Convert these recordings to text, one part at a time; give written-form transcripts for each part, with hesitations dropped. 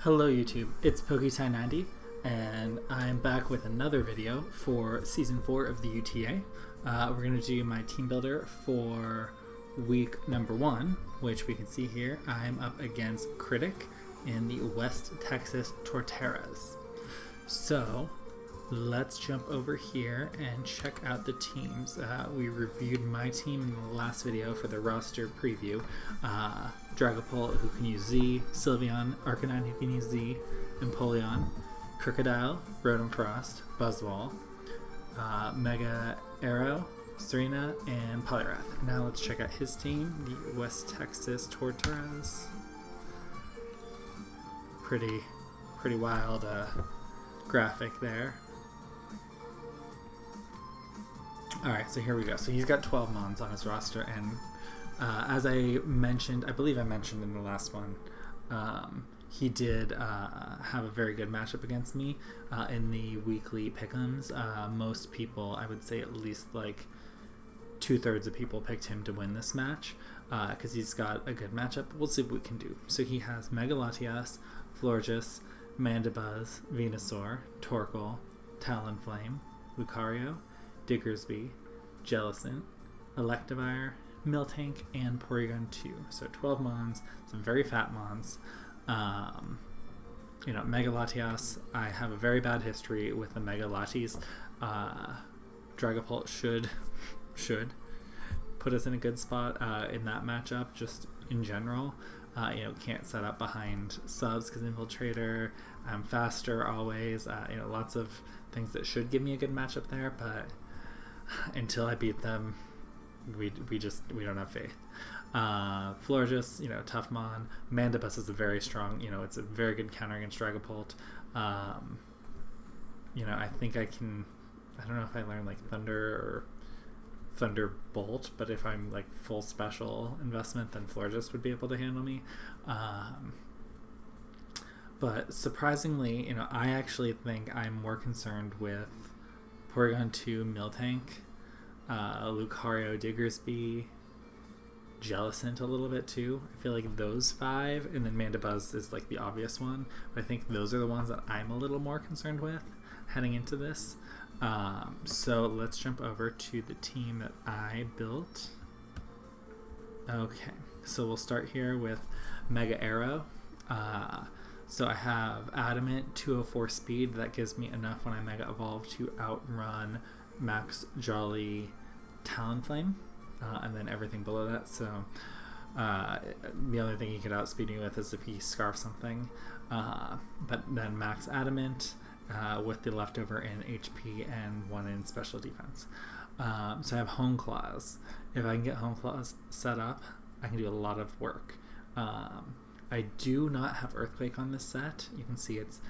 Hello YouTube, it's PokeTie90 and I'm back with another video for Season 4 of the UTA. We're going to do my team builder for week number 1, which we can see here. I'm up against Critic in the West Texas Torteras. So let's jump over here and check out the teams. We reviewed my team in the last video for the roster preview. Dragapult, who can use Z, Sylveon, Arcanine, who can use Z, Empoleon, Crocodile, Rotom-Frost, Buzzwole, Mega Arrow, Serena, and Poliwrath. Now let's check out his team, the West Texas Torteras. Pretty wild graphic there. Alright, so here we go. So he's got 12 Mons on his roster, and as I mentioned, I believe I mentioned in the last one, he did have a very good matchup against me in the weekly pick'ems. Most people, I would say at least like 2/3 of people picked him to win this match because he's got a good matchup. We'll see what we can do. So he has Mega Latias, Florges, Mandibuzz, Venusaur, Torkoal, Talonflame, Lucario, Diggersby, Jellicent, Electivire, Miltank, and Porygon 2. So 12 Mons, some very fat Mons. Mega Latias, I have a very bad history with the Mega Latis. Dragapult should put us in a good spot in that matchup, just in general. Can't set up behind subs because Infiltrator, I'm faster always. Lots of things that should give me a good matchup there, but until I beat them, we don't have faith. Florges, tough Mon. Mandibuzz is a very strong, it's a very good counter against Dragapult. I think I don't know if I learn like Thunder or Thunderbolt, but if I'm like full special investment, then Florges would be able to handle me. But surprisingly, I actually think I'm more concerned with Porygon 2, Miltank, Lucario, Diggersby, Jellicent a little bit too. I feel like those 5, and then Mandibuzz is like the obvious one, but I think those are the ones that I'm a little more concerned with heading into this. So let's jump over to the team that I built. Okay, so we'll start here with Mega Arrow. So I have Adamant, 204 speed. That gives me enough when I Mega Evolve to outrun Max Jolly Talonflame, and then everything below that. So the only thing he could outspeed me with is if he Scarfs something. But then Max Adamant with the leftover in HP and 1 in special defense. So I have Hone Claws. If I can get Hone Claws set up, I can do a lot of work. I do not have Earthquake on this set. You can see it's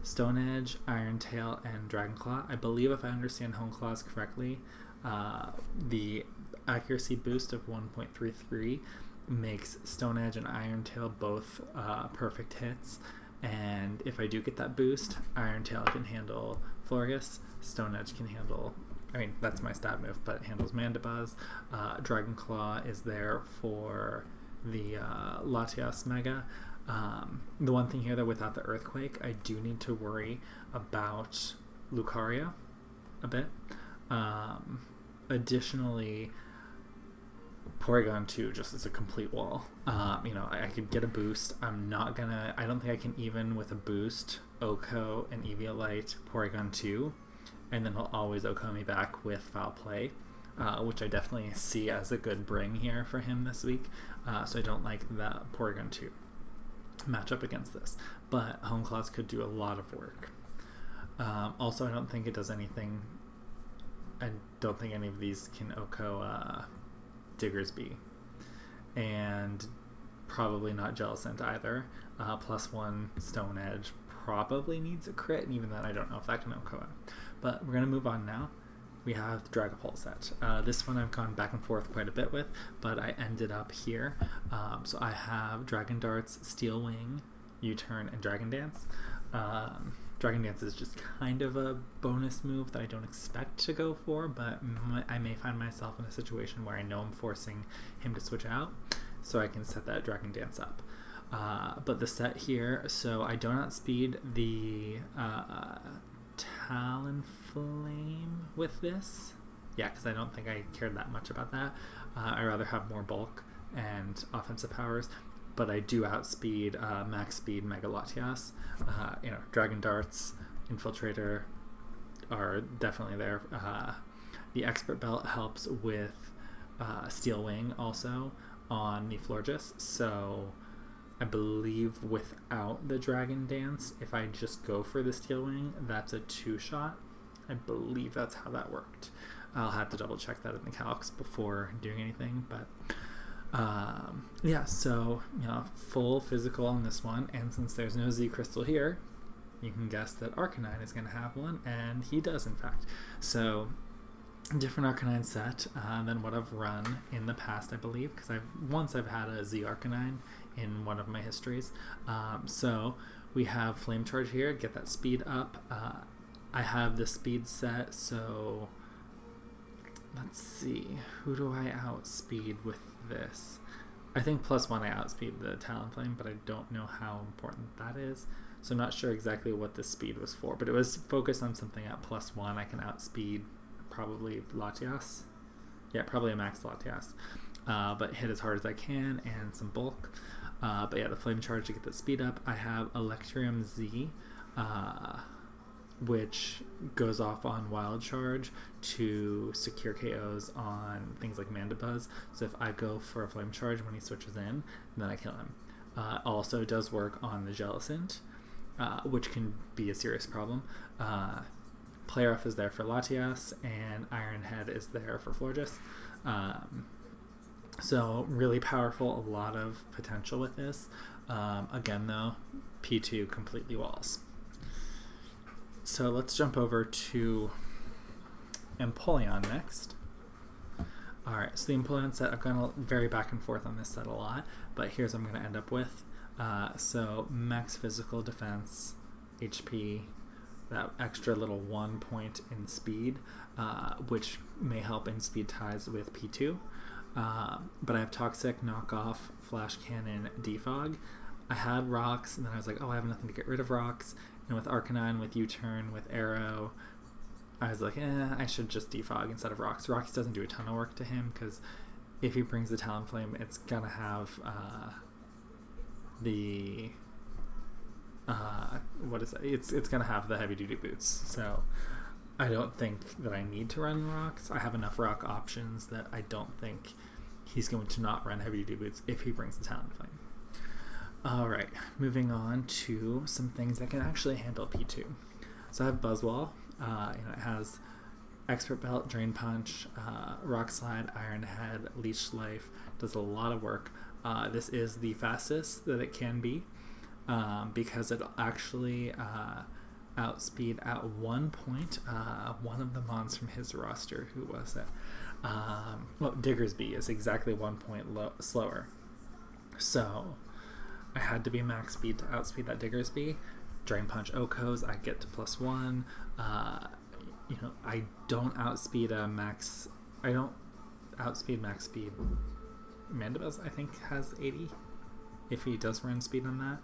Stone Edge, Iron Tail, and Dragon Claw. I believe if I understand Hone Claws correctly, the accuracy boost of 1.33 makes Stone Edge and Iron Tail both perfect hits. And if I do get that boost, Iron Tail can handle Florges, Stone Edge can handle, that's my stat move, but it handles Mandibuzz. Dragon Claw is there for the Latias Mega. The one thing here though, without the Earthquake, I do need to worry about Lucario a bit. Additionally, Porygon 2 just is a complete wall. I could get a boost. I don't think I can even with a boost Oko and Eviolite Porygon 2, and then he'll always Oko me back with Foul Play, which I definitely see as a good bring here for him this week. So I don't like the Porygon 2 matchup against this, but Hone Claws could do a lot of work. Also, I don't think it does anything. I don't think any of these can Oko Diggersby, and probably not Jellicent either. +1 Stone Edge probably needs a crit, and even then I don't know if that can Oko it. But we're going to move on now. We have the Dragapult set. This one I've gone back and forth quite a bit with, but I ended up here. So I have Dragon Darts, Steel Wing, U-Turn, and Dragon Dance. Dragon Dance is just kind of a bonus move that I don't expect to go for, but I may find myself in a situation where I know I'm forcing him to switch out, so I can set that Dragon Dance up. But the set here, so I don't outspeed the Talonflame with this. Yeah, because I don't think I cared that much about that. I'd rather have more bulk and offensive powers. But I do outspeed max speed Mega Latias. Dragon Darts, Infiltrator are definitely there. The Expert Belt helps with Steel Wing also on the Florges. So I believe without the Dragon Dance, if I just go for the Steel Wing, that's a 2-shot. I believe that's how that worked. I'll have to double check that in the calcs before doing anything, but so full physical on this one, and since there's no Z crystal here, you can guess that Arcanine is going to have one, and he does in fact. So different Arcanine set than what I've run in the past, I believe, because I've had a Z Arcanine in one of my histories. So we have Flame Charge here, get that speed up. I have the speed set, so let's see, who do I outspeed with this? I think +1 I outspeed the Talonflame, but I don't know how important that is. So I'm not sure exactly what the speed was for, but it was focused on something at +1. I can outspeed probably Latias. Yeah, probably a max Latias. But hit as hard as I can and some bulk. But yeah, the Flame Charge to get the speed up. I have Electrium Z, which goes off on Wild Charge to secure KOs on things like Mandibuzz. So if I go for a Flame Charge when he switches in, then I kill him. Also does work on the Jellicent, which can be a serious problem. Player F is there for Latias, and Iron Head is there for Florges. So really powerful, a lot of potential with this. Again though, P2 completely walls. So let's jump over to Empoleon next. Alright, so the Empoleon set, I've gone very back and forth on this set a lot, but here's what I'm going to end up with. So max physical defense, HP, that extra little 1 point in speed, which may help in speed ties with P2. But I have Toxic, Knockoff, Flash Cannon, Defog. I had Rocks, and then I was like, oh, I have nothing to get rid of Rocks. And with Arcanine, with U-Turn, with Arrow, I was like, I should just Defog instead of Rocks. Rocks doesn't do a ton of work to him, because if he brings the Talonflame, it's gonna have it's gonna have the heavy duty boots. So I don't think that I need to run Rocks. I have enough Rock options that I don't think he's going to not run heavy duty boots if he brings the Talonflame. Alright, moving on to some things that can actually handle P2. So I have Buzzwole. It has Expert Belt, Drain Punch, Rock Slide, Iron Head, Leech Life. Does a lot of work. This is the fastest that it can be, because it'll actually outspeed at 1 point one of the mons from his roster. Who was it? Diggersby is exactly 1 point slower. So I had to be max speed to outspeed that Diggersby. Drain Punch Okos, I get to +1. I don't outspeed max speed. Mandibuzz, I think, has 80 if he does run speed on that.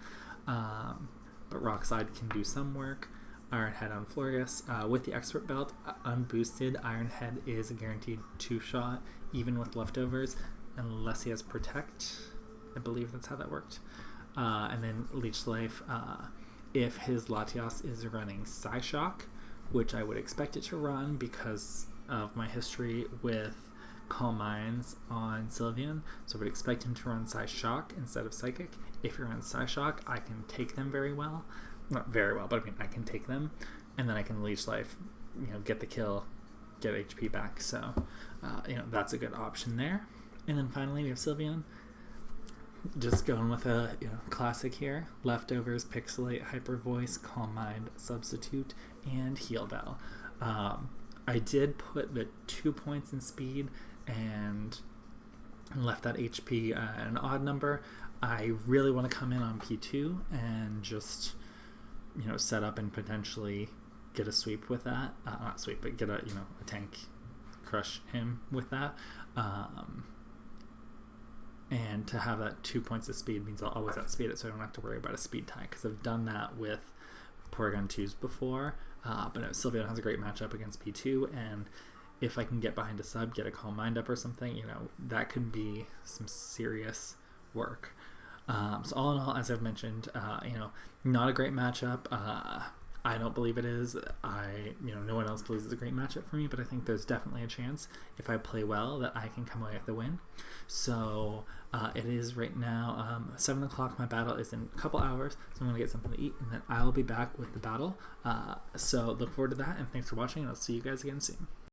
But Rock Slide can do some work. Iron Head on Florges. With the Expert Belt, unboosted, Iron Head is a guaranteed 2-shot, even with leftovers, unless he has Protect. I believe that's how that worked. And then Leech Life, if his Latias is running Psyshock, which I would expect it to run because of my history with Calm Minds on Sylveon, so I would expect him to run Psyshock instead of Psychic. If you're on Psyshock, I can take them very well. Not very well, but I mean, I can take them, and then I can Leech Life, get the kill, get HP back. So, that's a good option there. And then finally, we have Sylveon. Just going with a classic here. Leftovers, Pixelate, Hyper Voice, Calm Mind, Substitute, and Heal Bell. I did put the 2 points in speed and left that HP an odd number. I really want to come in on P2 and just set up and potentially get a sweep with that. Not sweep, but get a tank, crush him with that. And to have that 2 points of speed means I'll always outspeed it, so I don't have to worry about a speed tie, because I've done that with Porygon 2s before. But no, Sylveon has a great matchup against P2, and if I can get behind a sub, get a Calm Mind up or something, you know, that can be some serious work. So all in all, as I've mentioned, you know, not a great matchup. I don't believe it is. No one else believes it's a great matchup for me, but I think there's definitely a chance if I play well that I can come away with the win. So it is right now 7 o'clock. My battle is in a couple hours, so I'm going to get something to eat, and then I'll be back with the battle. So look forward to that, and thanks for watching, and I'll see you guys again soon.